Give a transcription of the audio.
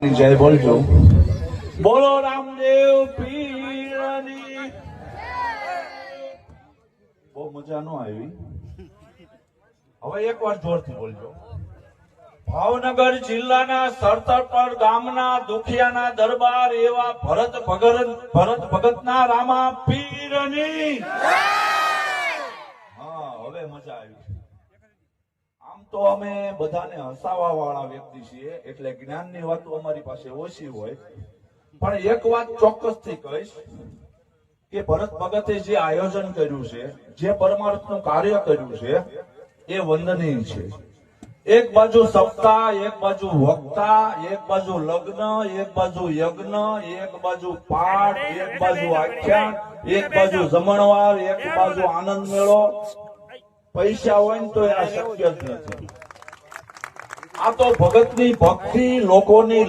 જય બોલજો. બોલો રામદેવ પીરની. બહુ મજા ન આવી. હવે એકવાર જોરથી બોલજો. ભાવનગર જિલ્લાના સરતરપર ગામના દુખિયાના દરબાર એવા ભરત ભગતના રામા પીરની. હા, હવે મજા આવી. આમ તો અમે બધાને હસાવા વાળા વ્યક્તિ છીએ, એટલે જ્ઞાનની વાતો અમારી પાસે ઓછી હોય, પણ એક વાત ચોક્કસથી કહીશ કે ભરત ભગતે જે આયોજન કર્યું છે, જે પરમાર્થનું કાર્ય કર્યું છે, એ વંદનીય છે. એક બાજુ સપ્તાહ, એક બાજુ વક્તા, એક બાજુ લગ્ન, એક બાજુ યજ્ઞ, એક બાજુ પાઠ, એક બાજુ આખ્યાન, એક બાજુ જમણવાર, એક બાજુ આનંદ મેળો. પૈસા હોય ને તો આ શક્ય જ નથી. આ તો ભગતની ભક્તિ, લોકોની